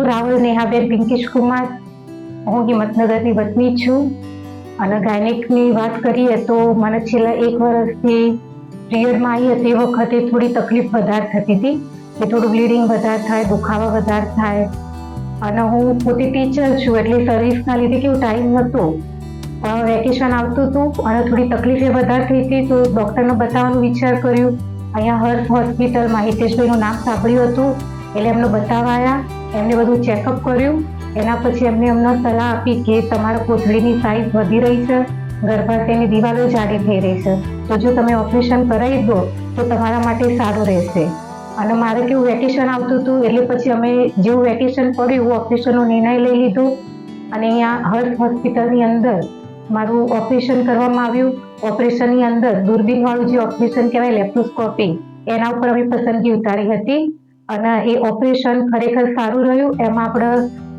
રાવલ નેહાબેન પિંકેશ કુમાર. હું હિંમતનગરની વતની છું અને ગાયનેકની વાત કરીએ તો મને છેલ્લા 1 વર્ષથી પિરિયડમાં આવી હતી. એ વખતે થોડી તકલીફ વધારે થતી હતી કે થોડું બ્લીડિંગ વધારે થાય, દુખાવા વધારે થાય. અને હું પોતે ટીચર છું એટલે સર્વિસના લીધે કેવું ટાઈમ નહોતો. વેકેશન આવતું હતું અને થોડી તકલીફ એ વધારે થઈ હતી તો ડૉક્ટરને બતાવવાનું વિચાર કર્યું. અહીંયા હર્ષ હોસ્પિટલમાં હિતેશભાઈનું નામ સાંભળ્યું હતું એટલે એમને બતાવાયા. એમને બધું ચેકઅપ કર્યું. એના પછી એમને સલાહ આપી કે તમારા કોથળીની સાઇઝ વધી રહી છે, ગર્ભાશયની દિવાલો જાડી થઈ રહી છે, તો જો તમે ઓપરેશન કરાવી દો તો તમારા માટે સારું રહેશે. અને મારે કેવું વેકેશન આવતું હતું એટલે પછી અમે જેવું વેકેશન પડ્યું એવું ઓપરેશનનો નિર્ણય લઈ લીધો અને અહીંયા હર્ષ હોસ્પિટલની અંદર મારું ઓપરેશન કરવામાં આવ્યું. ઓપરેશનની અંદર દૂરબીનવાળું જે ઓપરેશન કહેવાય લેપ્રોસ્કોપી, એના ઉપર અમે પસંદગી ઉતારી હતી અને એ ઓપરેશન ખરેખર સારું રહ્યું. એમાં આપણે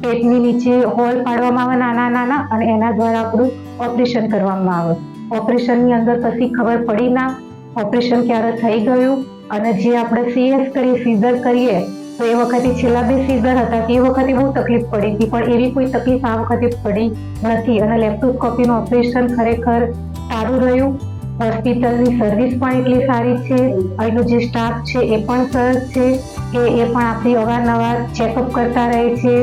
પેટની નીચે હોલ પાડવામાં આવે નાના નાના અને એના દ્વારા આપણું ઓપરેશન કરવામાં આવે. ઓપરેશનની અંદર પછી ખબર પડી ના ઓપરેશન ક્યારે થઈ ગયું. અને જે આપણે CS કરીએ, સીઝર કરીએ તો એ વખતે છેલ્લા 2 સીઝર હતા એ વખતે બહુ તકલીફ પડી હતી, પણ એવી કોઈ તકલીફ આ વખતે પડી નથી. અને લેપ્રોસ્કોપીનું ઓપરેશન ખરેખર સારું રહ્યું. હોસ્પિટલની સર્વિસ પણ એટલી સારી છે, અહીંનો જે સ્ટાફ છે એ પણ સરસ છે કે એ પણ આપણી અવારનવાર ચેકઅપ કરતા રહે છે.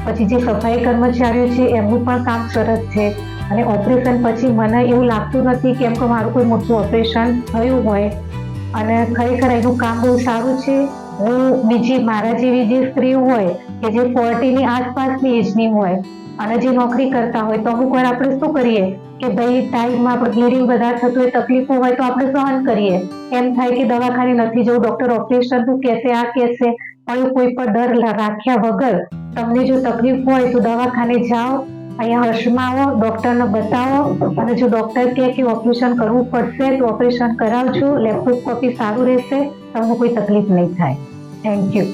પછી જે સફાઈ કર્મચારીઓ છે એમનું પણ કામ સરસ છે. અને ઓપરેશન પછી મને એવું લાગતું નથી કેમ કે મારું કોઈ મોટું ઓપરેશન થયું હોય. અને ખરેખર એનું કામ બહુ સારું છે. હું બીજી મારા જેવી જે સ્ત્રી હોય કે જે 40ની આસપાસની એજની હોય અને જે નોકરી કરતા હોય તો અમુક વાર આપણે શું કરીએ કે ભાઈ ટાઈમમાં આપણે બ્લીડિંગ વધારે થતું હોય, તકલીફો હોય તો આપણે સહન કરીએ. એમ થાય કે દવાખાને નથી જવું, ડૉક્ટર ઓપરેશનનું કહેશે, આ કહેશે, પણ કોઈ પણ ડર રાખ્યા વગર તમને જો તકલીફ હોય તો દવાખાને જાઓ, અહીંયા હર્ષમાં આવો, ડૉક્ટરને બતાવો અને જો ડૉક્ટર કહે કે ઓપરેશન કરવું પડશે તો ઓપરેશન કરાવજો. લેપ્રોસ્કોપી સારું રહેશે, તમને કોઈ તકલીફ નહીં થાય. Thank you.